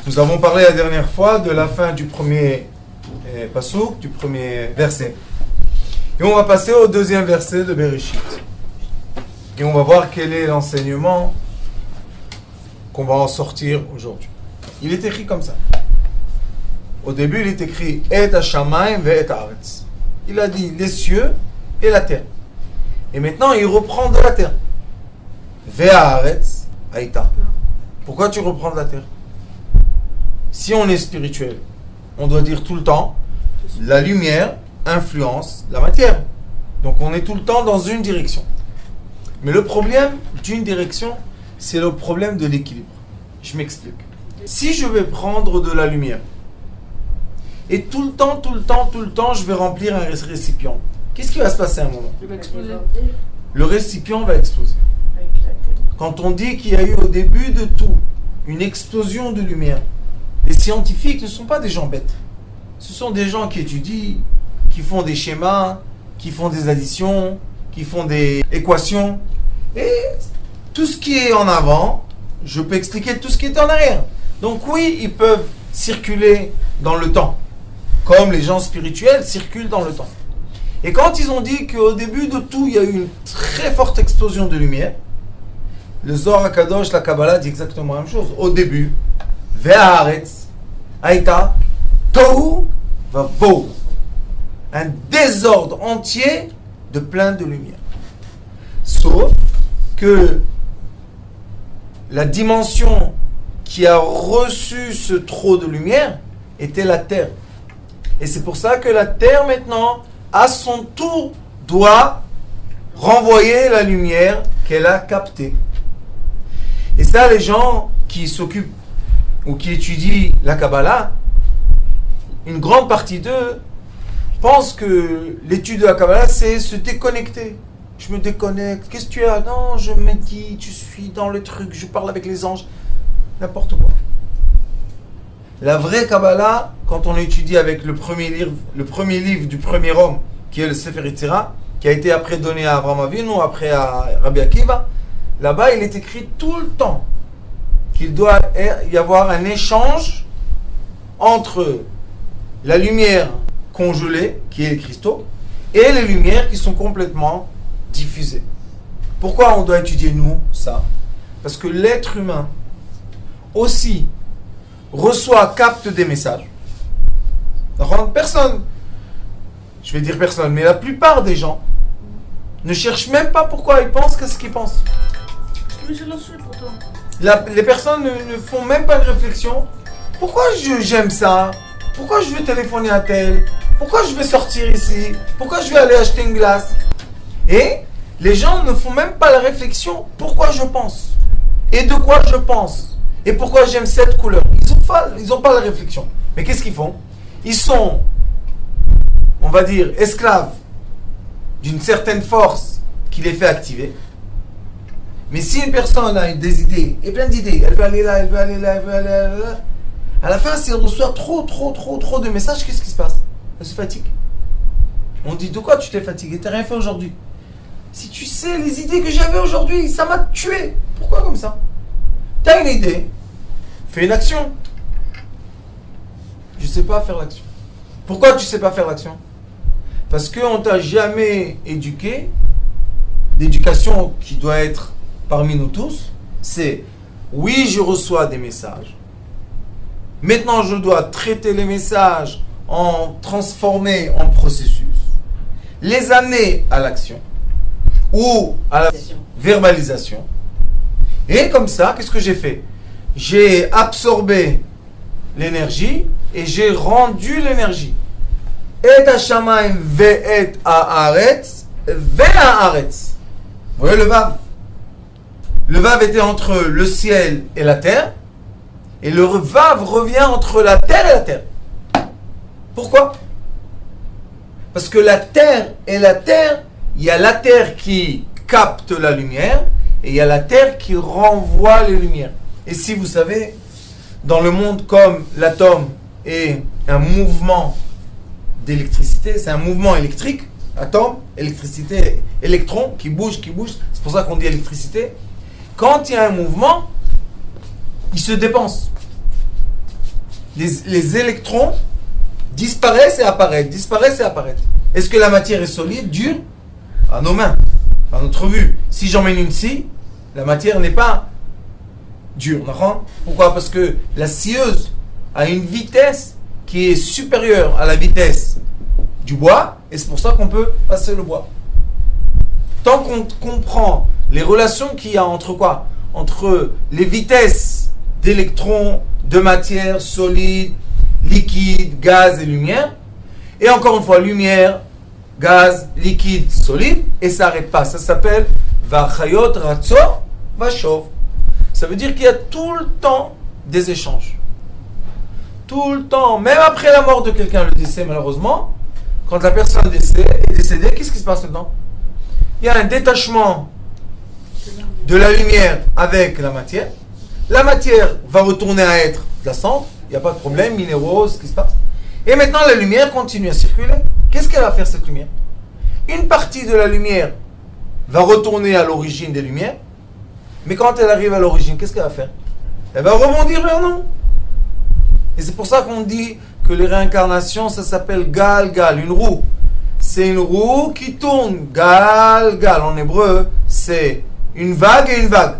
Nous avons parlé la dernière fois de la fin du premier passouk, du premier verset. Et on va passer au deuxième verset de Bereshit. Et on va voir quel est l'enseignement qu'on va en sortir aujourd'hui. Il est écrit comme ça. Au début, il est écrit Et hashamayim ve'et haaretz. Il a dit les cieux et la terre. Et maintenant, il reprend de la terre. Ve'haaretz haïta. Pourquoi tu reprends de la terre? Si on est spirituel, on doit dire tout le temps la lumière influence la matière. Donc on est tout le temps dans une direction. Mais le problème d'une direction, c'est le problème de l'équilibre. Je m'explique. Si je vais prendre de la lumière et tout le temps, je vais remplir un récipient, qu'est-ce qui va se passer à un moment? Il va exploser. Le récipient va exploser. Quand on dit qu'il y a eu au début de tout une explosion de lumière, les scientifiques ne sont pas des gens bêtes. Ce sont des gens qui étudient, qui font des schémas, qui font des additions, qui font des équations. Et tout ce qui est en avant, je peux expliquer tout ce qui est en arrière. Donc oui, ils peuvent circuler dans le temps, comme les gens spirituels circulent dans le temps. Et quand ils ont dit qu'au début de tout, il y a eu une très forte explosion de lumière, le Zohar HaKadosh, la Kabbalah dit exactement la même chose. Au début, Ve'haaretz haïta tohu vavohu. Un désordre entier de plein de lumière. Sauf que la dimension qui a reçu ce trop de lumière était la terre. Et c'est pour ça que la terre maintenant, à son tour, doit renvoyer la lumière qu'elle a captée. Et ça, les gens qui s'occupent ou qui étudient la Kabbalah, une grande partie d'eux pensent que l'étude de la Kabbalah, c'est se déconnecter. Je me déconnecte. Qu'est-ce que tu as? Non, je médite, je suis dans le truc, je parle avec les anges. N'importe quoi. La vraie Kabbalah, quand on étudie avec le premier livre du premier homme, qui est le Sefer Yetzirah, qui a été après donné à Avraham Avinu, après à Rabbi Akiva, là-bas, il est écrit tout le temps qu'il doit y avoir un échange entre la lumière congelée, qui est les cristaux, et les lumières qui sont complètement diffusées. Pourquoi on doit étudier, nous, ça? Parce que l'être humain aussi capte des messages. Personne, je vais dire personne, mais la plupart des gens ne cherchent même pas pourquoi ils pensent qu'est-ce qu'ils pensent. Mais je le suis pourtant. Les personnes ne font même pas de réflexion. Pourquoi j'aime ça? Pourquoi je veux téléphoner à tel? Pourquoi je vais sortir ici? Pourquoi je vais aller acheter une glace? Et les gens ne font même pas la réflexion. Pourquoi je pense? Et de quoi je pense? Et pourquoi j'aime cette couleur? Ils n'ont pas la réflexion. Mais qu'est-ce qu'ils font? Ils sont, on va dire, esclaves d'une certaine force qui les fait activer. Mais si une personne a des idées, et plein d'idées, elle veut aller là, elle veut aller là, elle veut aller là, à la fin, si elle reçoit trop de messages, qu'est-ce qui se passe? Elle se fatigue. On dit, de quoi tu t'es fatigué? T'as rien fait aujourd'hui. Si tu sais les idées que j'avais aujourd'hui, ça m'a tué. Pourquoi comme ça? T'as une idée, fais une action. Je ne sais pas faire l'action. Pourquoi tu ne sais pas faire l'action? Parce qu'on ne t'a jamais éduqué. L'éducation qui doit être parmi nous tous, c'est oui, je reçois des messages. Maintenant, je dois traiter les messages, en transformer en processus, les amener à l'action ou à la verbalisation. Et comme ça, qu'est-ce que j'ai fait? J'ai absorbé l'énergie et j'ai rendu l'énergie. Et hashamayim ve'et haaretz ve'haaretz. Vous voyez le vav? Le vav était entre le ciel et la terre. Et le vav revient entre la terre et la terre. Pourquoi? Parce que la terre et la terre, il y a la terre qui capte la lumière et il y a la terre qui renvoie les lumières. Et si vous savez, dans le monde comme l'atome est un mouvement d'électricité, c'est un mouvement électrique, atome, électricité, électron qui bouge, c'est pour ça qu'on dit électricité. Quand il y a un mouvement, il se dépense. les électrons disparaissent et apparaissent, disparaissent et apparaissent. Est-ce que la matière est solide, dure? À nos mains, à notre vue. Si j'emmène une scie, la matière n'est pas dure. Pourquoi? Parce que la scieuse a une vitesse qui est supérieure à la vitesse du bois, et c'est pour ça qu'on peut passer le bois. Tant qu'on comprend les relations qu'il y a entre quoi? Entre les vitesses d'électrons, de matière solide, liquide, gaz et lumière, et encore une fois, lumière, gaz, liquide, solide, et ça n'arrête pas. Ça s'appelle Vachayot Ratzo Vashov. Ça veut dire qu'il y a tout le temps des échanges. Tout le temps, même après la mort de quelqu'un, le décès malheureusement, quand la personne est décédée, qu'est-ce qui se passe maintenant? Il y a un détachement de la lumière avec la matière. La matière va retourner à être de la cendre, il n'y a pas de problème, minéraux, ce qui se passe. Et maintenant la lumière continue à circuler. Qu'est-ce qu'elle va faire cette lumière? Une partie de la lumière va retourner à l'origine des lumières, mais quand elle arrive à l'origine, qu'est-ce qu'elle va faire? Elle va rebondir vers nous. Et c'est pour ça qu'on dit que les réincarnations, ça s'appelle Gal-Gal, une roue. C'est une roue qui tourne. Gal-Gal, en hébreu, c'est une vague et une vague.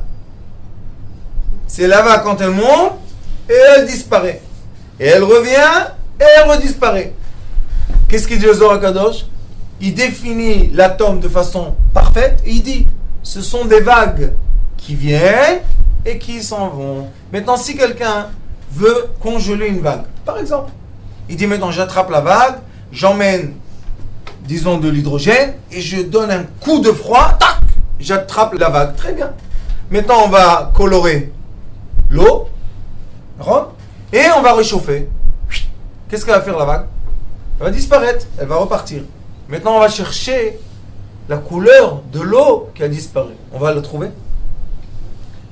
C'est la vague quand elle monte et elle disparaît. Et elle revient et elle redisparaît. Qu'est-ce qu'il dit le Zohar HaKadosh? Il définit l'atome de façon parfaite et il dit, ce sont des vagues qui viennent et qui s'en vont. Maintenant, si quelqu'un veut congeler une vague, par exemple, il dit maintenant j'attrape la vague, j'emmène, disons, de l'hydrogène et je donne un coup de froid, tac, j'attrape la vague. Très bien. Maintenant, on va colorer l'eau, et on va réchauffer. Qu'est-ce qu'elle va faire la vague? Elle va disparaître, elle va repartir. Maintenant, on va chercher la couleur de l'eau qui a disparu. On va la trouver?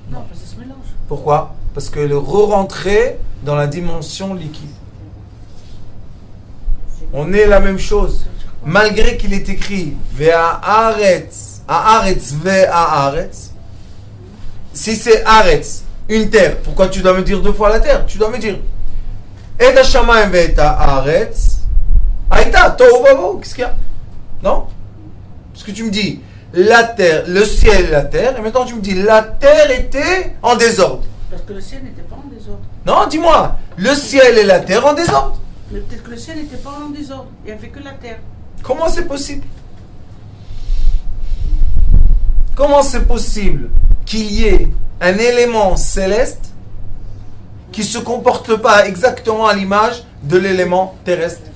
Non, parce que ça se mélange. Pourquoi? Parce qu'elle est re-rentrée dans la dimension liquide. On est la même chose. Malgré qu'il est écrit Ve'haaretz, Haaretz ve'haaretz. Si c'est Haaretz, une terre, pourquoi tu dois me dire deux fois la terre? Tu dois me dire Et hashamayim ve'et haaretz. Aïta, tohu vavohu. Qu'est-ce qu'il y a? Non? Parce que tu me dis la terre, le ciel et la terre, et maintenant tu me dis la terre était en désordre. Parce que le ciel n'était pas en désordre. Non, dis-moi, le ciel et la terre en désordre. Mais peut-être que le ciel n'était pas en désordre. Il n'y avait que la terre. Comment c'est possible? Comment c'est possible qu'il y ait un élément céleste qui ne se comporte pas exactement à l'image de l'élément terrestre?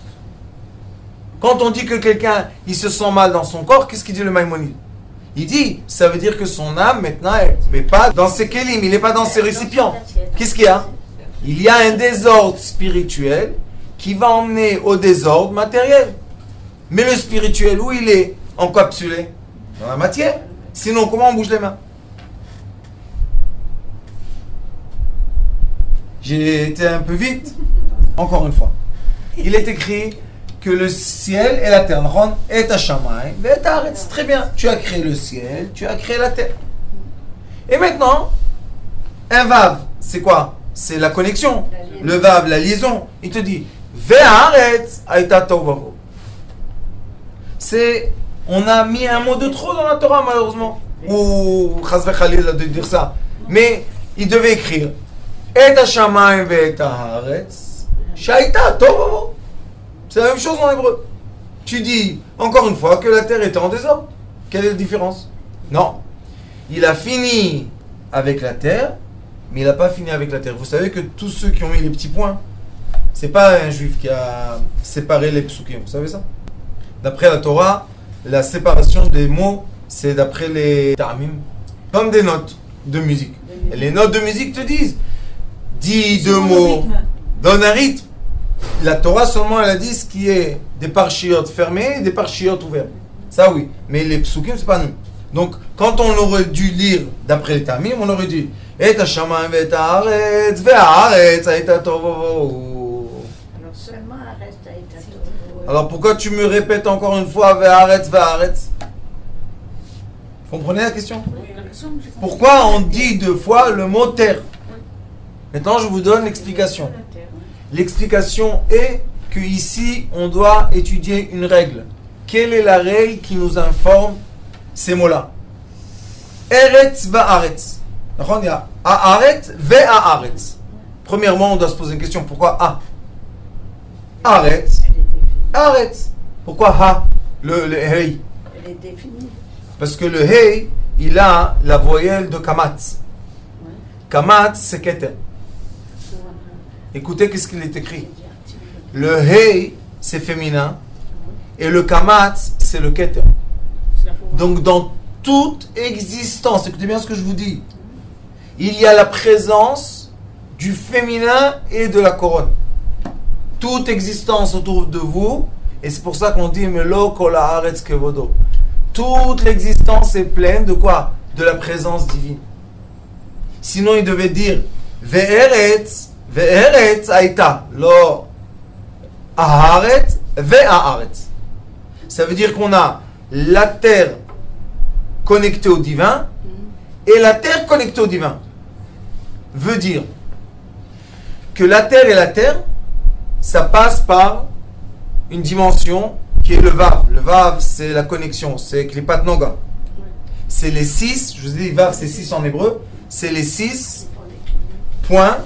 Quand on dit que quelqu'un il se sent mal dans son corps, qu'est-ce qu'il dit le Maïmonide? Il dit, ça veut dire que son âme maintenant n'est pas dans ses kélim, il n'est pas dans ses récipients. Qu'est-ce qu'il y a? Il y a un désordre spirituel qui va emmener au désordre matériel. Mais le spirituel, où il est encapsulé? Dans la matière. Sinon, comment on bouge les mains? J'ai été un peu vite. Encore une fois. Il est écrit que le ciel et la terre, et hashamayim, et haaretz. Très bien. Tu as créé le ciel, tu as créé la terre. Et maintenant, un vav, c'est quoi? C'est la connexion. Le vav, la liaison. Il te dit, ve'haaretz aïta tohu vavohu. C'est, on a mis un mot de trop dans la Torah malheureusement. Ou chas v'chalila de dire ça. Mais il devait écrire, et hashamayim ve'et haaretz, sha'aïta tohu vavohu. C'est la même chose en hébreu. Tu dis, encore une fois, que la terre était en désordre. Quelle est la différence? Non. Il a fini avec la terre, mais il n'a pas fini avec la terre. Vous savez que tous ceux qui ont mis les petits points, c'est pas un juif qui a séparé les psukim. Vous savez ça? D'après la Torah, la séparation des mots, c'est d'après les ta'amim, comme des notes de musique. Et les notes de musique te disent, dis deux mots, donne un rythme. La Torah seulement elle a dit ce qui est des parchiotes fermées et des parchiotes ouvertes. Ça oui, mais les psukim c'est pas nous. Donc quand on aurait dû lire d'après les tamim, on aurait dit Et hashamayim ve'et haaretz ve'haaretz aïta tohu vavohu. Alors seulement haaretz aïta tohu vavohu. Alors pourquoi tu me répètes encore une fois ve'haaretz ve'haaretz? Comprenez la question? Pourquoi on dit deux fois le mot terre? Maintenant je vous donne l'explication. L'explication est que ici on doit étudier une règle. Quelle est la règle qui nous informe ces mots-là? Eretz va'aretz. Il y a Haaretz ve'haaretz. Premièrement, on doit se poser une question. Pourquoi A? Haaretz. Haaretz. Pourquoi Ha? Le Hei. Elle est définie. Parce que le Hei, il a la voyelle de Kamatz. Kamatz, c'est Keter. Écoutez qu'est-ce qu'il est écrit. Le Hei, c'est féminin. Et le Kamatz, c'est le Keter. Donc, dans toute existence, écoutez bien ce que je vous dis, il y a la présence du féminin et de la couronne. Toute existence autour de vous, et c'est pour ça qu'on dit Melo kol haaretz kevodo. Toute l'existence est pleine de quoi? De la présence divine. Sinon, il devait dire Ve'eretz aïta lo haaretz ve'haaretz. Ça veut dire qu'on a la terre connectée au divin et la terre connectée au divin. Veut dire que la terre et la terre, ça passe par une dimension qui est le Vav. Le Vav, c'est la connexion, c'est Klipat Noga. C'est les 6, je vous ai dit Vav, c'est 6 en hébreu, c'est les 6 points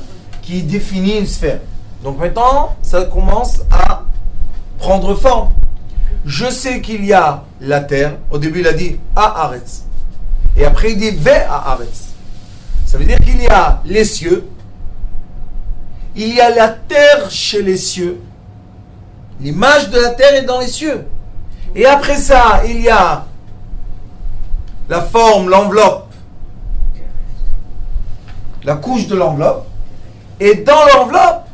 qui définissent une sphère. Donc maintenant, ça commence à prendre forme. Je sais qu'il y a la terre. Au début, il a dit Haaretz. Et après, il dit Ve'haaretz. Ça veut dire qu'il y a les cieux. Il y a la terre chez les cieux. L'image de la terre est dans les cieux. Et après ça, il y a la forme, l'enveloppe, la couche de l'enveloppe. Et dans l'enveloppe,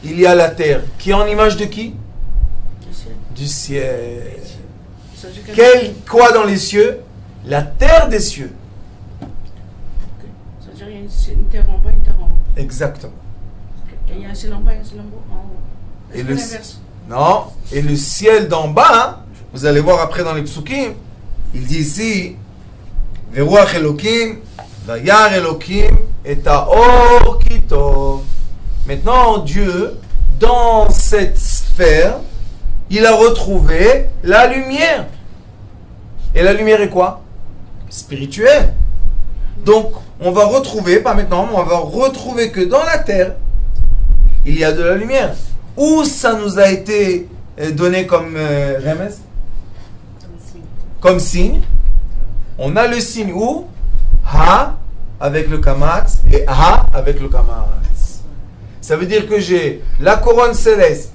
il y a la terre. Qui est en image de qui? Du ciel. Quoi dans les cieux? La terre des cieux. Ça veut dire qu'il y a une terre en bas, une terre en haut. Exactement. Et il y a un ciel en bas et un ciel en haut. Et l'inverse. Non. Et le ciel d'en bas, hein, vous allez voir après dans les psukim, il dit ici Veruach Elokim, Vayar Elokim, et Or Kitov. Maintenant, Dieu, dans cette sphère, il a retrouvé la lumière. Et la lumière est quoi? Spirituelle. Donc, on va retrouver, pas maintenant, mais on va retrouver que dans la terre, il y a de la lumière. Où ça nous a été donné comme remez? Comme signe. On a le signe où? Ha avec le kamatz et Ha avec le kamatz. Ça veut dire que j'ai la couronne céleste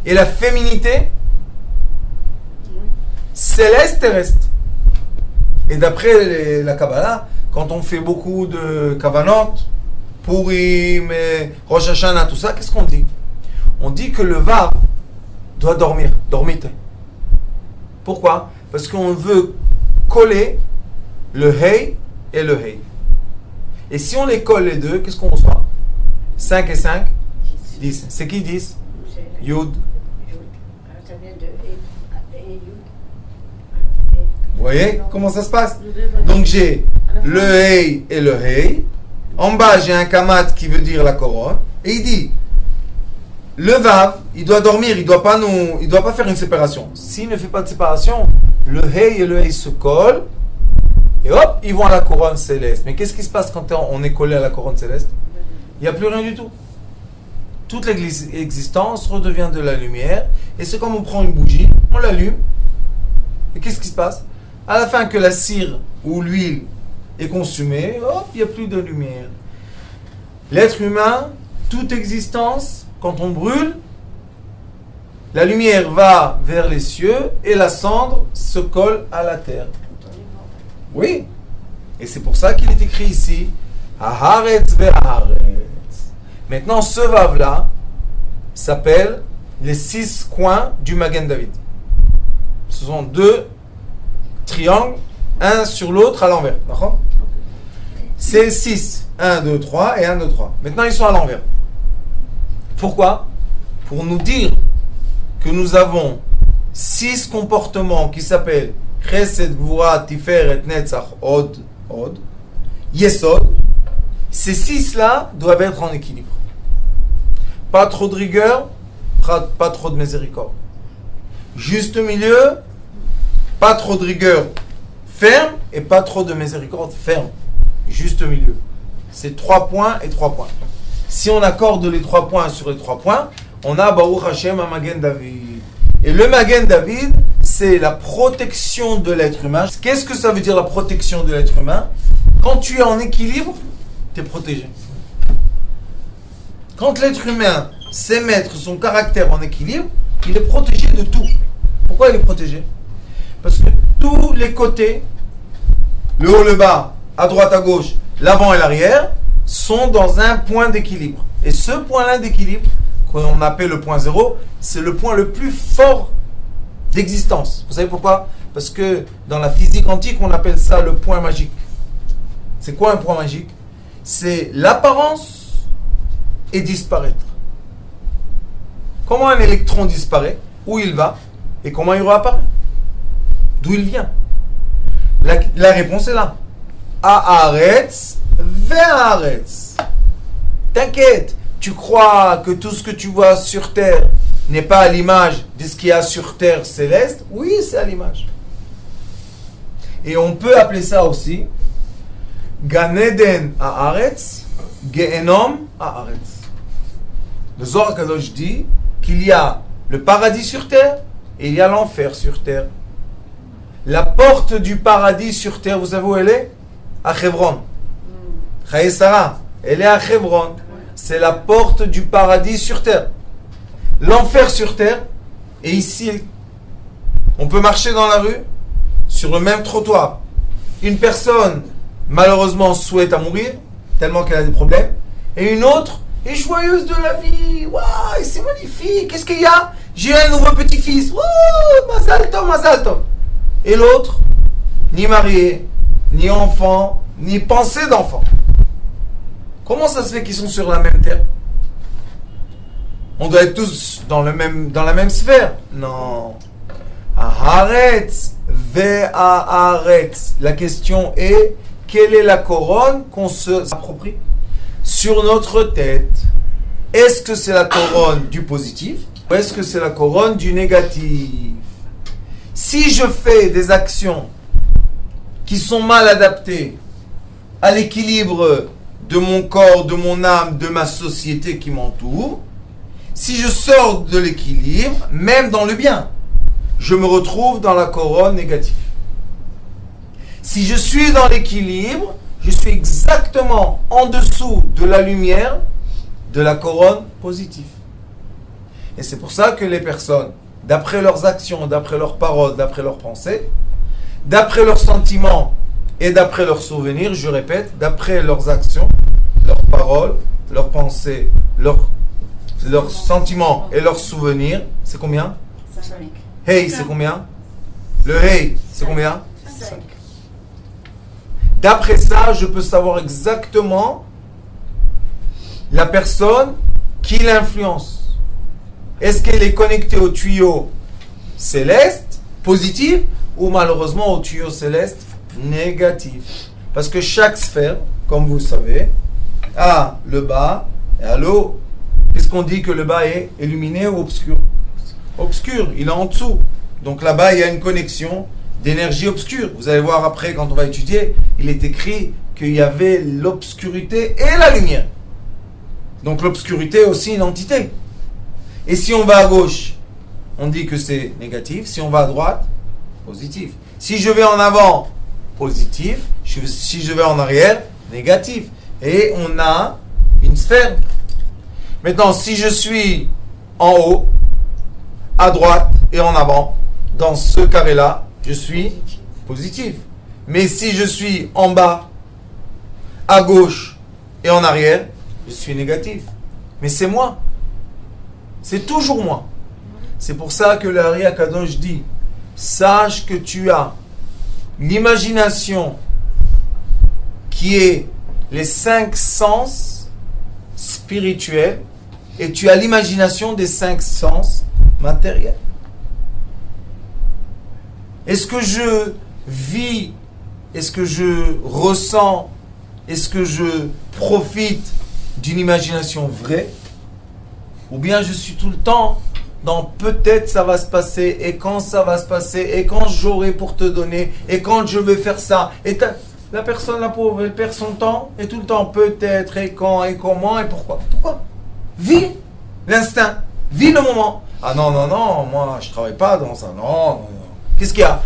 et la féminité céleste terrestre. Et d'après la Kabbalah, quand on fait beaucoup de kavanot, Purim, Rosh Hashanah, tout ça, qu'est-ce qu'on dit? On dit que le Vav doit dormir, dormite. Pourquoi? Parce qu'on veut coller le Hei et le Hei. Et si on les colle les deux, qu'est-ce qu'on reçoit? 5 et 5? 10. C'est qui 10? Yud. Ça vient de Yud. Vous voyez comment ça se passe? Donc j'ai le Hei et le Hei. En bas, j'ai un kamat qui veut dire la couronne. Et il dit, le Vav, il doit dormir, il doit pas faire une séparation. S'il ne fait pas de séparation, le Hei et le Hei se collent. Et hop, ils vont à la couronne céleste. Mais qu'est-ce qui se passe quand on est collé à la couronne céleste? Il n'y a plus rien du tout. Toute l'existence redevient de la lumière. Et c'est comme on prend une bougie, on l'allume. Et qu'est-ce qui se passe? À la fin que la cire ou l'huile est consumée, hop, il n'y a plus de lumière. L'être humain, toute existence, quand on brûle, la lumière va vers les cieux et la cendre se colle à la terre. Oui. Et c'est pour ça qu'il est écrit ici Haaretz ve'haaretz. Maintenant, ce vav-là s'appelle les 6 coins du Magen David. Ce sont 2 triangles, un sur l'autre à l'envers. D'accord? C'est 6. 1, 2, 3 et 1, 2, 3. Maintenant, ils sont à l'envers. Pourquoi? Pour nous dire que nous avons 6 comportements qui s'appellent Chesed, Gvura, Tiferet, Netzach, Od, Yesod. Ces 6-là doivent être en équilibre. pas trop de rigueur, pas trop de miséricorde. Juste milieu, pas trop de rigueur ferme et pas trop de miséricorde ferme. Juste milieu. C'est 3 points et 3 points. Si on accorde les 3 points sur les 3 points, on a Baruch Hashem à Magen David. Et le Magen David, c'est la protection de l'être humain. Qu'est-ce que ça veut dire la protection de l'être humain? Quand tu es en équilibre, tu es protégé. Quand l'être humain sait mettre son caractère en équilibre, il est protégé de tout. Pourquoi il est protégé? Parce que tous les côtés, le haut, le bas, à droite, à gauche, l'avant et l'arrière, sont dans un point d'équilibre. Et ce point-là d'équilibre, qu'on appelle le point zéro, c'est le point le plus fort d'existence. Vous savez pourquoi? Parce que dans la physique quantique, on appelle ça le point magique. C'est quoi un point magique? C'est l'apparence et disparaître. Comment un électron disparaît? Où il va? Et comment il réapparaît? D'où il vient? La réponse est là. Haaretz ve'haaretz. T'inquiète, tu crois que tout ce que tu vois sur Terre n'est pas à l'image de ce qu'il y a sur Terre céleste? Oui, c'est à l'image. Et on peut appeler ça aussi Gan Eden haaretz, Gehenom haaretz. Le Zohar Kadosh dit qu'il y a le paradis sur Terre et il y a l'enfer sur Terre. La porte du paradis sur Terre, vous savez où elle est? À Hebron. Chaye Sarah, elle est à Hebron. C'est la porte du paradis sur Terre. L'enfer sur Terre est ici. On peut marcher dans la rue, sur le même trottoir. Une personne, malheureusement, souhaite à mourir, tellement qu'elle a des problèmes. Et une autre est joyeuse de la vie. Waouh, c'est magnifique. Qu'est-ce qu'il y a? J'ai un nouveau petit-fils. Waouh, mazal tov, mazal tov. Et l'autre, ni marié, ni enfant, ni pensée d'enfant. Comment ça se fait qu'ils sont sur la même terre? On doit être tous dans la même sphère. Non. Haaretz ve'haaretz. La question est, quelle est la couronne qu'on s'approprie sur notre tête? Est-ce que c'est la couronne du positif ou est-ce que c'est la couronne du négatif? Si je fais des actions qui sont mal adaptées à l'équilibre de mon corps, de mon âme, de ma société qui m'entoure, si je sors de l'équilibre, même dans le bien, je me retrouve dans la couronne négative. Si je suis dans l'équilibre, je suis exactement en dessous de la lumière de la couronne positive. Et c'est pour ça que les personnes, d'après leurs actions, d'après leurs paroles, d'après leurs pensées, d'après leurs sentiments et d'après leurs souvenirs, je répète, d'après leurs actions, leurs paroles, leurs pensées, leurs sentiments et leurs souvenirs, c'est combien? 5. Hey, c'est combien? Le hey, c'est combien? 5. D'après ça, je peux savoir exactement la personne qui l'influence. Est-ce qu'elle est connectée au tuyau céleste, positif, ou malheureusement au tuyau céleste, négatif? Parce que chaque sphère, comme vous le savez, a le bas et a le haut. Est-ce qu'on dit que le bas est illuminé ou obscur? Obscur, il est en dessous. Donc là-bas, il y a une connexion d'énergie obscure. Vous allez voir après, quand on va étudier, il est écrit qu'il y avait l'obscurité et la lumière. Donc l'obscurité est aussi une entité. Et si on va à gauche, on dit que c'est négatif. Si on va à droite, positif. Si je vais en avant, positif. Si je vais en arrière, négatif. Et on a une sphère. Maintenant, si je suis en haut, à droite et en avant, dans ce carré-là, je suis positif. Mais si je suis en bas, à gauche et en arrière, je suis négatif. Mais c'est moi. C'est toujours moi. C'est pour ça que le Ari Akadosh dit, sache que tu as l'imagination qui est les 5 sens spirituels et tu as l'imagination des 5 sens matériels. Est-ce que je vis, est-ce que je ressens, est-ce que je profite d'une imagination vraie Ou bien je suis tout le temps dans peut-être ça va se passer, et quand ça va se passer, et quand j'aurai pour te donner, et quand je vais faire ça. Et la personne, la pauvre, elle perd son temps, et tout le temps peut-être, et quand, et comment, et pourquoi. Pourquoi? Vis l'instinct, vis le moment. Ah non, non, non, moi je travaille pas dans ça, non, non, non. Qu'est-ce qu'il y a?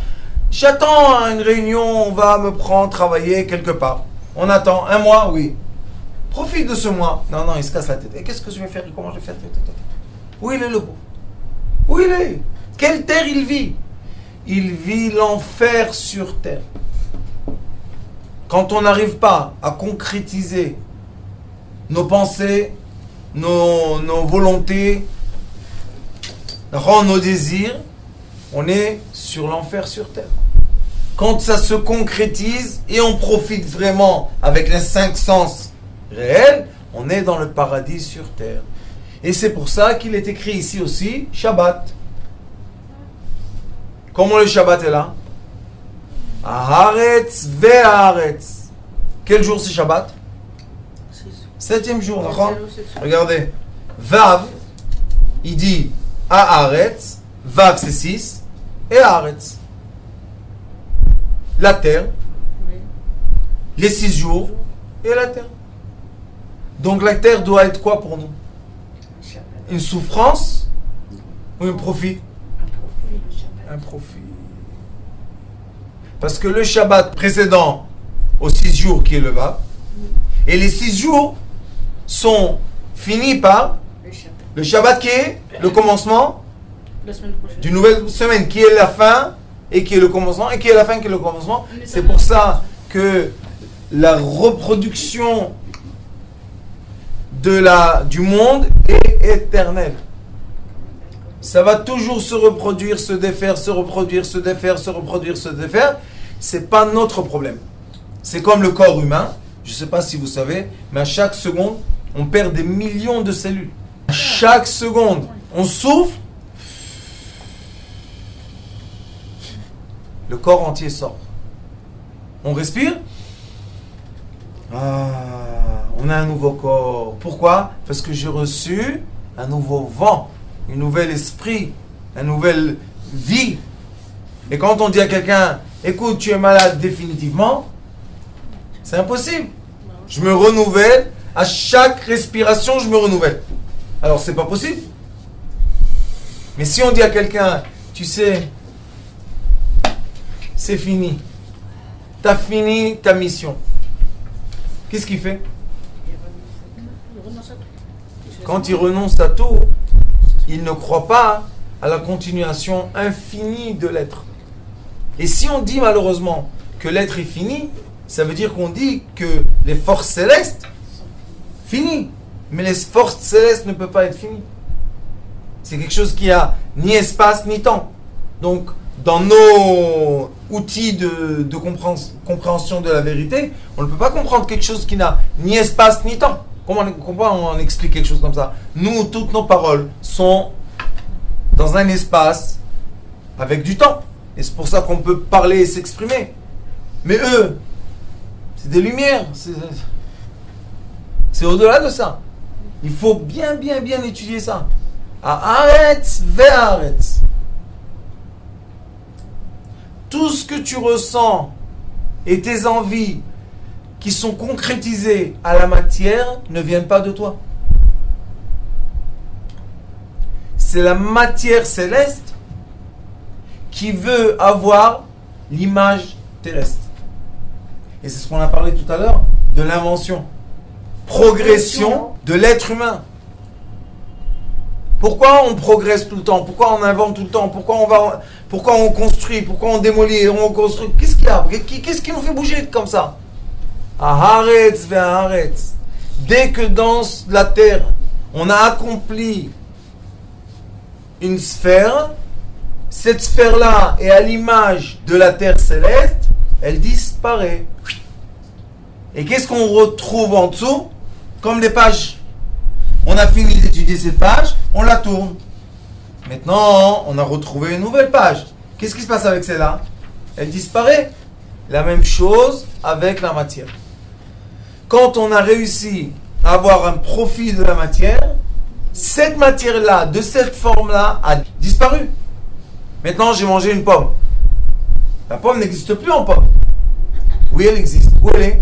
J'attends une réunion, on va me prendre travailler quelque part. On attend un mois, oui. Profite de ce mois. Non, non, il se casse la tête. Et qu'est-ce que je vais faire? Comment je vais faire? Où il est le pauvre? Où il est? Quelle terre il vit? Il vit l'enfer sur terre. Quand on n'arrive pas à concrétiser nos pensées, nos volontés, rendre nos désirs, on est sur l'enfer sur terre. Quand ça se concrétise et on profite vraiment avec les 5 sens réels, on est dans le paradis sur terre. Et c'est pour ça qu'il est écrit ici aussi Shabbat. Comment le Shabbat est là? Haaretz ve'haaretz. Quel jour c'est Shabbat? 7e jour. Regardez. Vav, il dit Haaretz. Vav c'est 6. Et Haaretz. La terre. Les 6 jours. Et la terre. Donc la terre doit être quoi pour nous? Une souffrance ou un profit? Un profit. Parce que le Shabbat précédent aux 6 jours qui est le Vav, et les 6 jours sont finis par le Shabbat qui est le commencement d'une nouvelle semaine, qui est la fin et qui est le commencement, et qui est la fin qui est le commencement. C'est pour ça que la reproduction du monde est éternelle. Ça va toujours se reproduire, se défaire, se reproduire, se défaire, se reproduire, se défaire. C'est pas notre problème. C'est comme le corps humain. Je ne sais pas si vous savez, mais à chaque seconde, on perd des millions de cellules. À chaque seconde, on souffle, le corps entier sort. On respire. On a un nouveau corps. Pourquoi? Parce que j'ai reçu un nouveau vent, un nouvel esprit, une nouvelle vie. Et quand on dit à quelqu'un, écoute, tu es malade définitivement, c'est impossible. Je me renouvelle, à chaque respiration, je me renouvelle. Alors, c'est pas possible. Mais si on dit à quelqu'un, tu sais, c'est fini. Tu as fini ta mission. Qu'est-ce qu'il fait? Quand il renonce à tout, il ne croit pas à la continuation infinie de l'être. Et si on dit malheureusement que l'être est fini, ça veut dire qu'on dit que les forces célestes, finies. Mais les forces célestes ne peuvent pas être finies. C'est quelque chose qui a ni espace ni temps. Donc, dans nos outils de compréhension de la vérité, on ne peut pas comprendre quelque chose qui n'a ni espace ni temps. Comment on explique quelque chose comme ça? Nous, toutes nos paroles sont dans un espace avec du temps. Et c'est pour ça qu'on peut parler et s'exprimer. Mais eux, c'est des lumières. C'est au-delà de ça. Il faut bien étudier ça. Haaretz ve'haaretz. Tout ce que tu ressens et tes envies qui sont concrétisées à la matière ne viennent pas de toi. C'est la matière céleste qui veut avoir l'image terrestre. Et c'est ce qu'on a parlé tout à l'heure de l'invention. Progression de l'être humain. Pourquoi on progresse tout le temps? Pourquoi on invente tout le temps? Pourquoi on construit? Pourquoi on démolit? On construit? Qu'est-ce qu'il y a? Qu'est-ce qui nous fait bouger comme ça? Haaretz ve'haaretz. Dès que dans la terre, on a accompli une sphère, cette sphère-là est à l'image de la terre céleste, elle disparaît. Et qu'est-ce qu'on retrouve en dessous? Comme des pages. On a fini d'étudier cette page, on la tourne. Maintenant, on a retrouvé une nouvelle page. Qu'est-ce qui se passe avec celle-là? Elle disparaît. La même chose avec la matière. Quand on a réussi à avoir un profit de la matière, Cette matière-là, de cette forme-là, a disparu. Maintenant, j'ai mangé une pomme. La pomme n'existe plus en pomme. Oui, elle existe. Où elle est?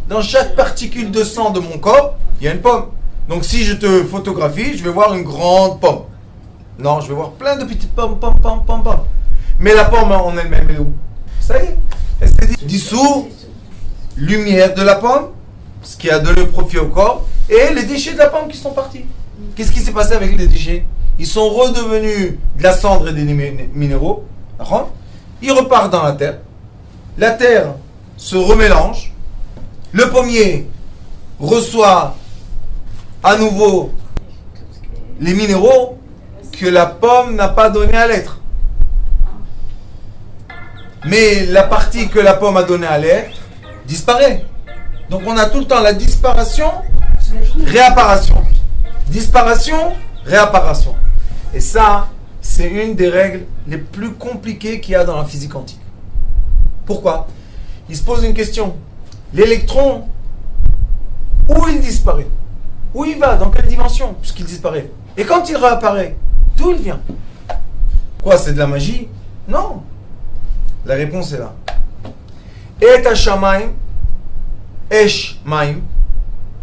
Dans chaque particule de sang de mon corps, il y a une pomme. Donc si je te photographie, je vais voir une grande pomme. Non, je vais voir plein de petites pommes, pommes, pommes, pommes, pommes. Mais la pomme en elle-même, elle est où? Ça y est. Elle s'est dissout, lumière de la pomme, ce qui a donné profit au corps, et les déchets de la pomme qui sont partis. Qu'est-ce qui s'est passé avec les déchets? Ils sont redevenus de la cendre et des minéraux. Ils repartent dans la terre. La terre se remélange. Le pommier reçoit à nouveau les minéraux que la pomme n'a pas donné à l'être. Mais la partie que la pomme a donnée à l'être disparaît. Donc on a tout le temps la disparition, réapparition. Disparition, réapparition. Et ça, c'est une des règles les plus compliquées qu'il y a dans la physique quantique. Pourquoi? Il se pose une question. L'électron, où il disparaît? Où il va? Dans quelle dimension? Puisqu'il disparaît. Et quand il réapparaît, d'où il vient? Quoi, c'est de la magie? Non. La réponse est là. Et Hashamaim, Esh Maim,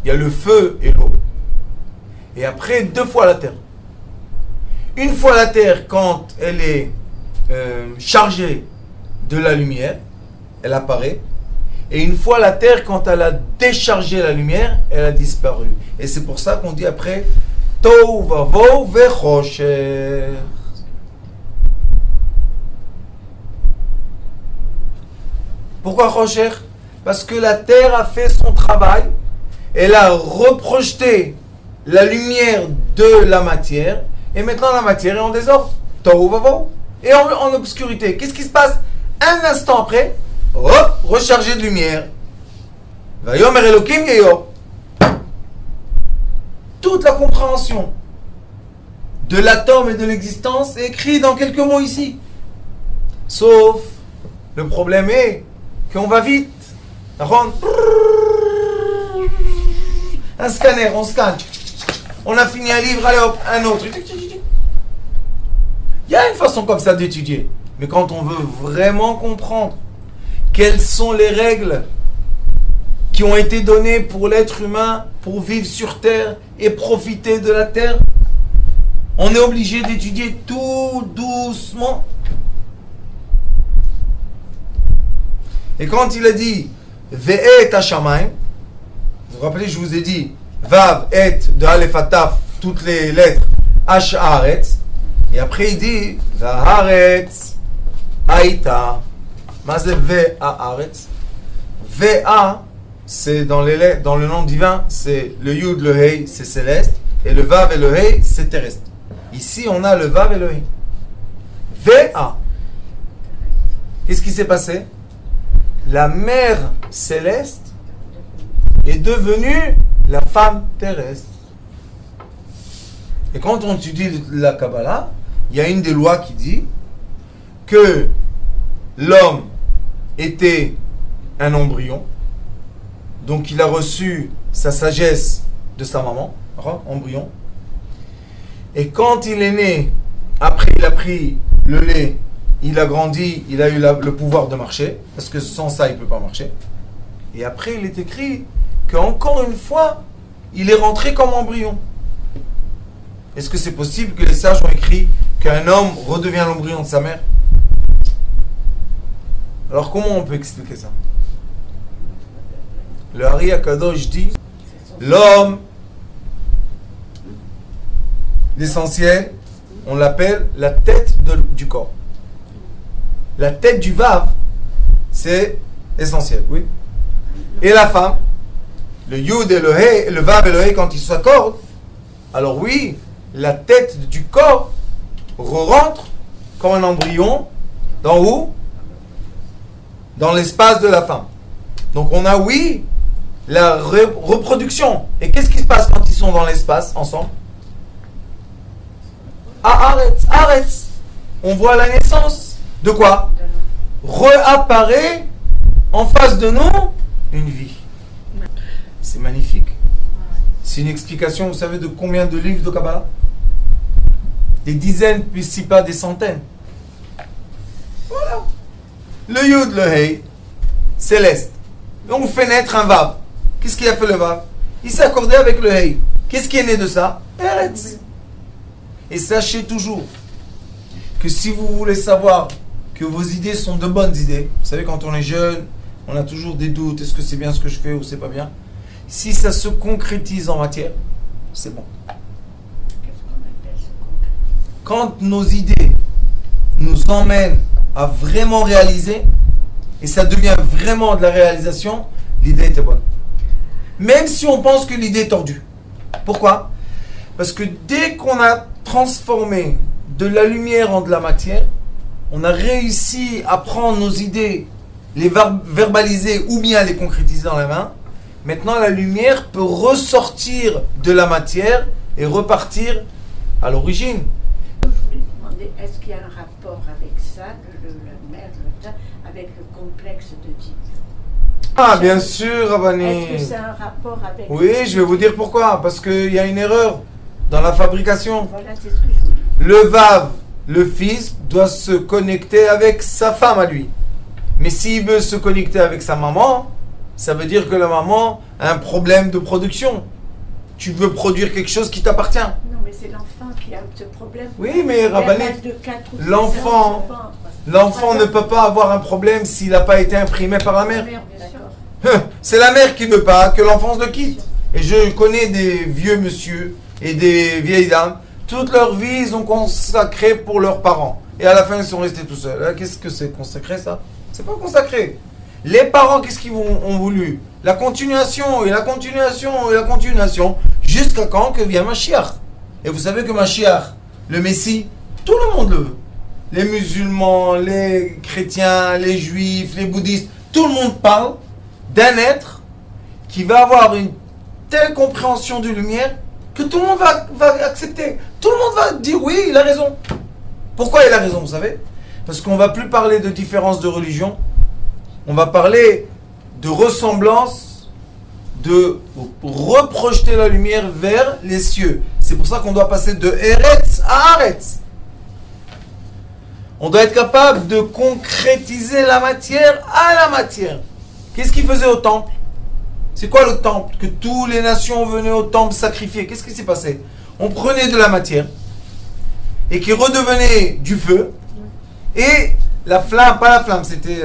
il y a le feu et l'eau. Et après, 2 fois la terre. Une fois la terre, quand elle est chargée de la lumière, elle apparaît. Et une fois la terre, quand elle a déchargé la lumière, elle a disparu. Et c'est pour ça qu'on dit après Tohu vavo vechosher. Pourquoi Chosher? Parce que la terre a fait son travail. Elle a reprojeté la lumière de la matière. Et maintenant la matière est en désordre. Tohu vavo. Et en obscurité. Qu'est-ce qui se passe? Un instant après, hop, rechargé de lumière. Vayomer Elokim Yeyo. Toute la compréhension de l'atome et de l'existence est écrite dans quelques mots ici. Sauf, le problème est qu'on va vite. Un scanner, on scanne. On a fini un livre, allez hop, un autre. Il y a une façon comme ça d'étudier. Mais quand on veut vraiment comprendre quelles sont les règles qui ont été données pour l'être humain, pour vivre sur Terre et profiter de la Terre, on est obligé d'étudier tout doucement. Et quand il a dit Ve'et Hashamaim, vous vous rappelez, je vous ai dit Vav, Et, de Aleph à Taf, toutes les lettres, H, Haaretz, et après il dit Va'aretz, Aïta, Mazé Ve'aretz. Va, c'est dans le nom divin, c'est le Yud, le Hei, c'est céleste, et le Vav et le Hei, c'est terrestre. Ici, on a le Vav et le Hei. Va. Qu'est-ce qui s'est passé? La mère céleste est devenue la femme terrestre. Et quand on étudie la Kabbalah, il y a une des lois qui dit que l'homme était un embryon, donc il a reçu sa sagesse de sa maman, embryon, et quand il est né, après il a pris le lait, il a grandi, il a eu le pouvoir de marcher, parce que sans ça il ne peut pas marcher, et après il est écrit qu'encore une fois il est rentré comme embryon. Est-ce que c'est possible que les sages ont écrit qu'un homme redevient l'embryon de sa mère? Alors comment on peut expliquer ça? Le Hari Akadosh dit l'homme, l'essentiel, on l'appelle la tête du corps. La tête du Vav, c'est essentiel, oui. Et la femme, le Yud et le He, le Vav et le He, quand ils s'accordent, alors oui, la tête du corps rentre comme un embryon dans où? Dans l'espace de la femme. Donc on a, oui, la reproduction. Et qu'est-ce qui se passe quand ils sont dans l'espace ensemble? Arrête. On voit la naissance de quoi? Réapparaît en face de nous une vie. C'est magnifique. C'est une explication, vous savez, de combien de livres de Kabbalah? Des dizaines, puis si pas des centaines. Voilà. Le Yud, le Hei, céleste. Et on fait naître un Vav. Qu'est-ce qu'il a fait le Vav? Il s'est accordé avec le Hei. Qu'est-ce qui est né de ça? Eretz. Et sachez toujours que si vous voulez savoir que vos idées sont de bonnes idées, vous savez, quand on est jeune, on a toujours des doutes, est-ce que c'est bien ce que je fais ou c'est pas bien? Si ça se concrétise en matière, c'est bon. Qu'est-ce qu'on appelle ce concret? Quand nos idées nous emmènent à vraiment réaliser, et ça devient vraiment de la réalisation, l'idée était bonne. Même si on pense que l'idée est tordue. Pourquoi? Parce que dès qu'on a transformé de la lumière en de la matière, on a réussi à prendre nos idées, les verbaliser ou bien les concrétiser dans la main. Maintenant, la lumière peut ressortir de la matière et repartir à l'origine. Je voulais demander, est-ce qu'il y a un rapport avec ça, la mère, avec le complexe de Dieu? Ah, bien sûr, Rabani. Est-ce que c'est un rapport avec... Oui, je vais vous dire pourquoi. Parce qu'il y a une erreur dans la fabrication. Voilà, c'est ce que je voulais. Le Vav, le fils, doit se connecter avec sa femme à lui. Mais s'il veut se connecter avec sa maman, ça veut dire que la maman a un problème de production. Tu veux produire quelque chose qui t'appartient. Non, mais c'est l'enfant qui a ce problème. Oui, mais Rabani, l'enfant l'enfant ne peut pas avoir un problème s'il n'a pas été imprimé par la mère. D'accord. C'est la mère qui ne veut pas que l'enfant le quitte. Et je connais des vieux monsieur et des vieilles dames. Toute leur vie, ils ont consacré pour leurs parents. Et à la fin, ils sont restés tout seuls. Qu'est-ce que c'est consacré, ça? C'est pas consacré. Les parents, qu'est-ce qu'ils ont voulu? La continuation, et la continuation, et la continuation, jusqu'à quand que vient Mashiach. Et vous savez que Mashiach, le Messie, tout le monde le veut. Les musulmans, les chrétiens, les juifs, les bouddhistes, tout le monde parle d'un être qui va avoir une telle compréhension de lumière que tout le monde va accepter. Tout le monde va dire oui, il a raison. Pourquoi il a raison, vous savez? Parce qu'on ne va plus parler de différence de religion. On va parler de ressemblance, de reprojeter la lumière vers les cieux. C'est pour ça qu'on doit passer de Eretz à Aretz. On doit être capable de concrétiser la matière à la matière. Qu'est-ce qu'ils faisaient au temple? C'est quoi le temple? Que toutes les nations venaient au temple sacrifier. Qu'est-ce qui s'est passé? On prenait de la matière et qui redevenait du feu. Et la flamme, pas la flamme, c'était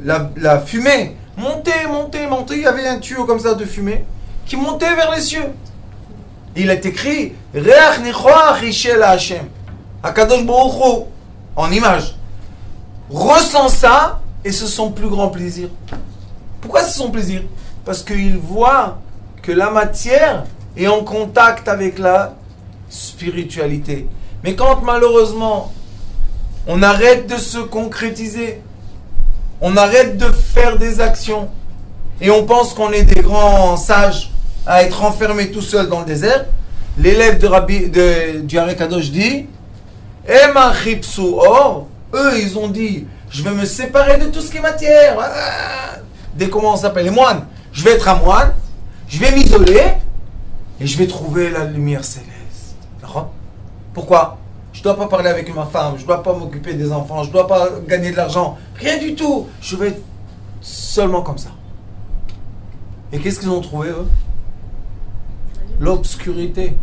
la fumée. Montait. Il y avait un tuyau comme ça de fumée qui montait vers les cieux. Et il est écrit Reach nichoach richel Hashem. Akadosh Baruch Hu, en image. Ressent ça et c'est son plus grand plaisir. Pourquoi c'est son plaisir? Parce qu'il voit que la matière est en contact avec la spiritualité. Mais quand malheureusement on arrête de se concrétiser, on arrête de faire des actions et on pense qu'on est des grands sages à être enfermés tout seuls dans le désert, l'élève du Arei Kadosh dit Ema chipsu or, eux ils ont dit je vais me séparer de tout ce qui est matière. Dès comment on s'appelle, les moines. Je vais être un moine, je vais m'isoler et je vais trouver la lumière céleste. Pourquoi? Je ne dois pas parler avec ma femme, je ne dois pas m'occuper des enfants, je ne dois pas gagner de l'argent, rien du tout. Je vais être seulement comme ça. Et qu'est-ce qu'ils ont trouvé, eux? L'obscurité.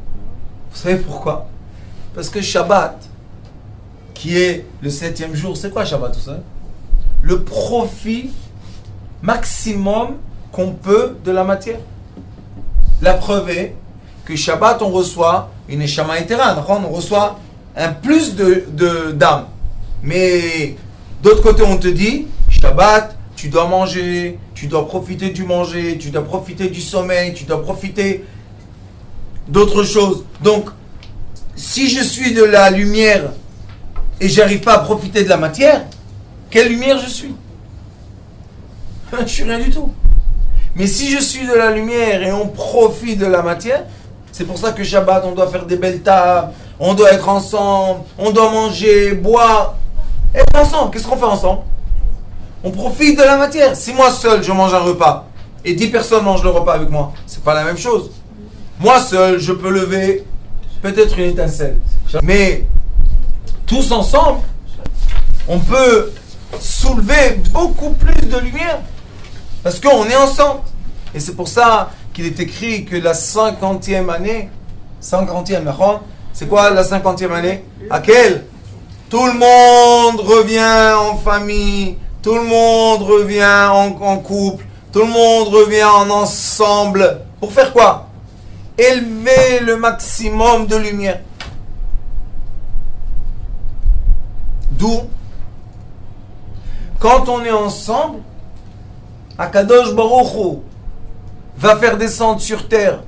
Vous savez pourquoi? Parce que Shabbat, qui est le 7e jour, c'est quoi Shabbat, tout ça? Le profit maximum qu'on peut de la matière. La preuve est que Shabbat, on reçoit une Neshama Yetera, on reçoit un plus d'âme. Mais d'autre côté, on te dit, Shabbat, tu dois manger, tu dois profiter du manger, tu dois profiter du sommeil, tu dois profiter d'autres choses. Donc, si je suis de la lumière et j'arrive pas à profiter de la matière, quelle lumière je suis? Je suis rien du tout. Mais si je suis de la lumière et on profite de la matière, c'est pour ça que Shabbat, on doit faire des belles tables, on doit être ensemble, on doit manger, boire, être ensemble. Qu'est-ce qu'on fait ensemble? On profite de la matière. Si moi seul, je mange un repas et 10 personnes mangent le repas avec moi, c'est pas la même chose. Moi seul, je peux lever peut-être une étincelle. Mais tous ensemble, on peut soulever beaucoup plus de lumière. Parce qu'on est ensemble. Et c'est pour ça qu'il est écrit que la 50e année, 50e, c'est quoi la 50e année? À quelle? Tout le monde revient en famille, tout le monde revient en couple, tout le monde revient en ensemble. Pour faire quoi? Élever le maximum de lumière. D'où, quand on est ensemble, Akadosh Baruch Hu va faire descendre sur terre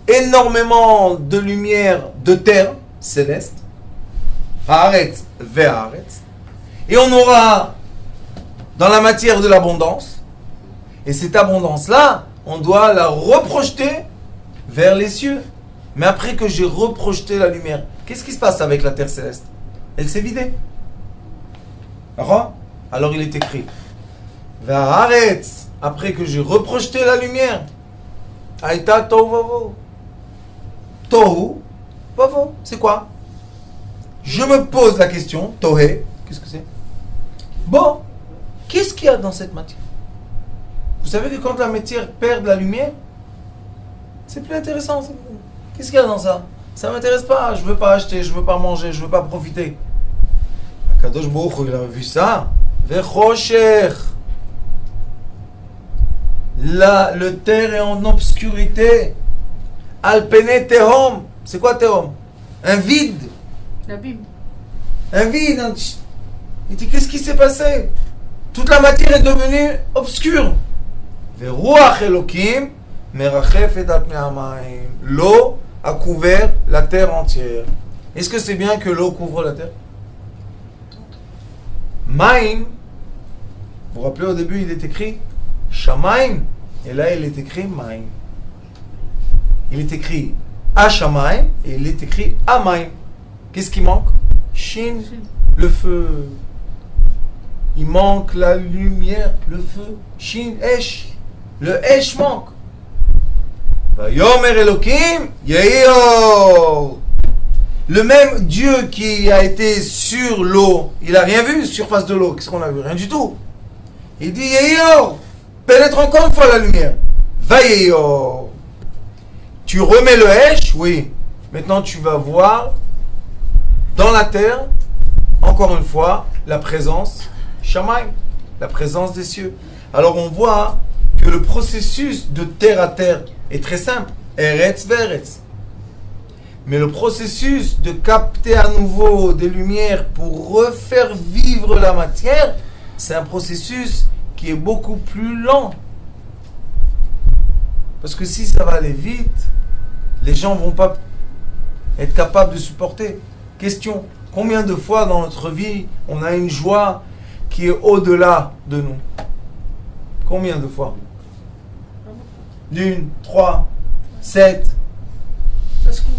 énormément de lumière de terre céleste, Haaretz ve'Haaretz, et on aura dans la matière de l'abondance, et cette abondance-là, on doit la reprojeter vers les cieux. Mais après que j'ai reprojeté la lumière, qu'est-ce qui se passe avec la terre céleste? Elle s'est vidée. Alors il est écrit ve'Haaretz, après que j'ai reprojeté la lumière, Aïta tohu vavo. Tohu vavo, c'est quoi? Je me pose la question, Tohe, qu'est-ce que c'est? Bon, qu'est-ce qu'il y a dans cette matière? Vous savez que quand la matière perd de la lumière, c'est plus intéressant. Qu'est-ce qu'il y a dans ça? Ça ne m'intéresse pas, je ne veux pas acheter, je ne veux pas manger, je ne veux pas profiter. Akadosh Baruch Hu, il a vu ça. Vechosher. Le terre est en obscurité. Alpene tehom. C'est quoi tehom? Un vide. L'abîme. Un vide. Il dit, qu'est-ce qui s'est passé? Toute la matière est devenue obscure. Veruach Elokim merachefet al pnei hamayim. L'eau a couvert la terre entière. Est-ce que c'est bien que l'eau couvre la terre? Maim. Vous vous rappelez, au début, il est écrit Shamaim. Et là, il est écrit Maim. Il est écrit Ashamaim et il est écrit Amaim. Qu'est-ce qui manque? Shin, le feu. Il manque la lumière, le feu. Shin, Esh. Le Esh manque. Yomer Elokim, Yeyor. Le même Dieu qui a été sur l'eau, il n'a rien vu, surface de l'eau. Qu'est-ce qu'on a vu? Rien du tout. Il dit Yeyor. Pénètre encore une fois la lumière. Va Yeyor. Tu remets le Esh, oui. Maintenant tu vas voir dans la terre, encore une fois, la présence Shamaim, la présence des cieux. Alors on voit que le processus de terre à terre est très simple. Eretz ve'eretz. Mais le processus de capter à nouveau des lumières pour refaire vivre la matière, c'est un processus qui est beaucoup plus lent. Parce que si ça va aller vite, les gens ne vont pas être capables de supporter. Question, combien de fois dans notre vie on a une joie qui est au-delà de nous? Combien de fois? 1, 3, 7. Ça se compte.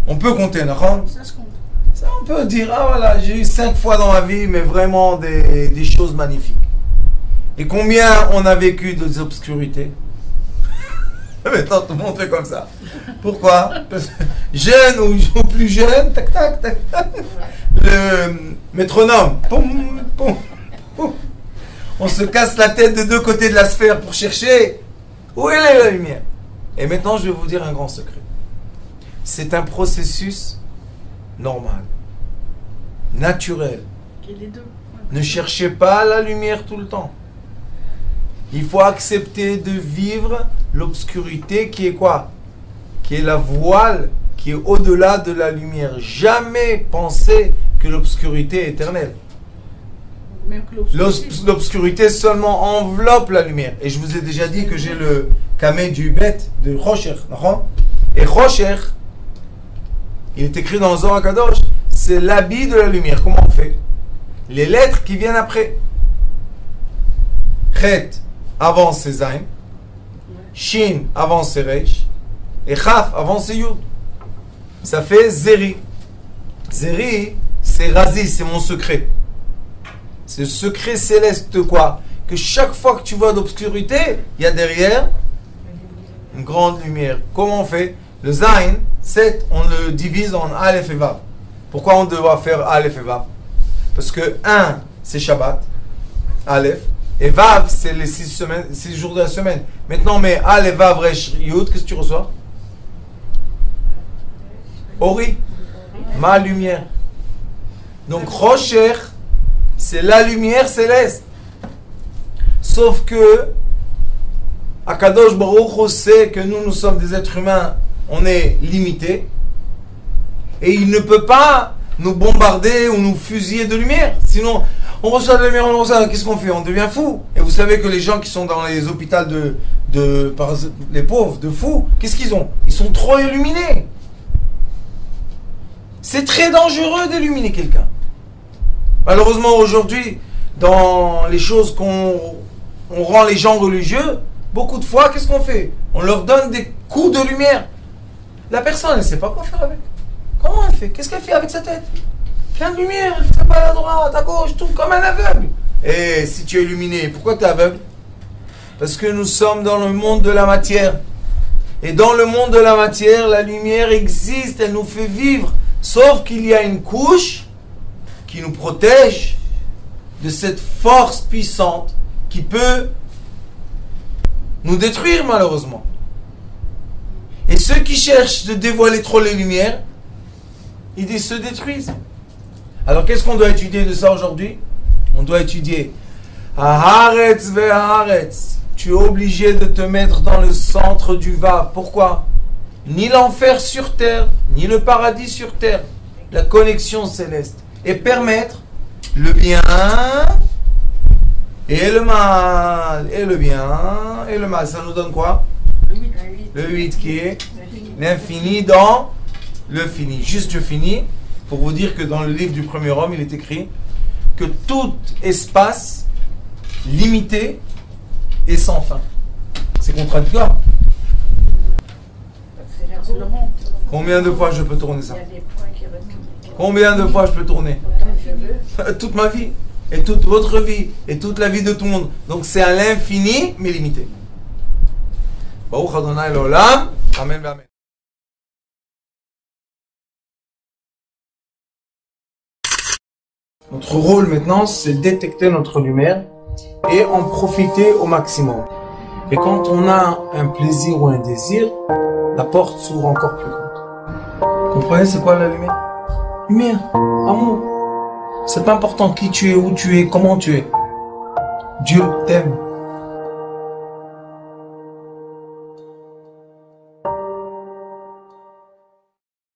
On peut compter, d'accord? Ça se compte. Ça, on peut dire, ah voilà, j'ai eu 5 fois dans ma vie, mais vraiment des choses magnifiques. Et combien on a vécu des obscurités? Maintenant, tout le monde fait comme ça. Pourquoi? Jeune ou plus jeune, tac, tac, tac, tac. Le métronome. Poum, poum, poum. On se casse la tête de 2 côtés de la sphère pour chercher où est la lumière. Et maintenant, je vais vous dire un grand secret. C'est un processus normal, naturel. Les deux. Ne cherchez pas la lumière tout le temps. Il faut accepter de vivre l'obscurité qui est quoi? Qui est la voile qui est au-delà de la lumière. Jamais penser que l'obscurité est éternelle. Même que L'obscurité seulement enveloppe la lumière. Et je vous ai déjà dit que j'ai le kamé du bête de Rocher. Et Rocher, il est écrit dans le Zohar Kadosh, c'est l'habit de la lumière. Comment on fait? Les lettres qui viennent après. Chet avant c'est Zayn, Shin avant c'est Reish, et Chaf avant c'est Yud. Ça fait Zeri. Zeri, c'est Razi, c'est mon secret. C'est le secret céleste de quoi? Que chaque fois que tu vois l'obscurité, il y a derrière une grande lumière. Comment on fait? Le Zain, 7, on le divise en Aleph et Vav. Pourquoi on doit faire Aleph et Vav? Parce que 1, c'est Shabbat, Aleph, et Vav, c'est les 6 jours de la semaine. Maintenant, mais Aleph, Vav, Resh, Yud, qu'est-ce que tu reçois? Ori, ma lumière. Donc, Rocher, c'est la lumière céleste. Sauf que Akadosh Baruch Hu sait que nous sommes des êtres humains, on est limités. Et il ne peut pas nous bombarder ou nous fusiller de lumière. Sinon, on reçoit de la lumière, on reçoit, qu'est-ce qu'on fait? On devient fou. Et vous savez que les gens qui sont dans les hôpitaux les pauvres, de fous, qu'est-ce qu'ils ont? Ils sont trop illuminés. C'est très dangereux d'illuminer quelqu'un. Malheureusement, aujourd'hui, dans les choses qu'on rend les gens religieux, beaucoup de fois, qu'est-ce qu'on fait? On leur donne des coups de lumière. La personne, elle ne sait pas quoi faire avec. Comment elle fait? Qu'est-ce qu'elle fait avec sa tête? Plein de lumière, elle ne fait pas à droite, à gauche, tout comme un aveugle. Et si tu es illuminé, pourquoi tu es aveugle? Parce que nous sommes dans le monde de la matière. Et dans le monde de la matière, la lumière existe, elle nous fait vivre. Sauf qu'il y a une couche qui nous protège de cette force puissante qui peut nous détruire malheureusement. Et ceux qui cherchent de dévoiler trop les lumières, ils se détruisent. Alors qu'est-ce qu'on doit étudier de ça aujourd'hui? On doit étudier Haaretz ve'Haaretz. Tu es obligé de te mettre dans le centre du Vav. Pourquoi? Ni l'enfer sur terre, ni le paradis sur terre. La connexion céleste. Et permettre le bien et le mal. Et le bien et le mal. Ça nous donne quoi? Le 8 qui est l'infini dans le fini. Juste je finis pour vous dire que dans le livre du premier homme, il est écrit que tout espace limité est sans fin. C'est contradictoire. Combien de fois je peux tourner ça? Combien de fois je peux tourner? Toute ma vie. Et toute votre vie. Et toute la vie de tout le monde. Donc c'est à l'infini, mais limité. Baruch Adonai l'olam. Amen, amen. Notre rôle maintenant, c'est détecter notre lumière et en profiter au maximum. Et quand on a un plaisir ou un désir, la porte s'ouvre encore plus grande. Vous comprenez, c'est quoi la lumière? Lumière, amour. C'est pas important qui tu es, où tu es, comment tu es. Dieu t'aime.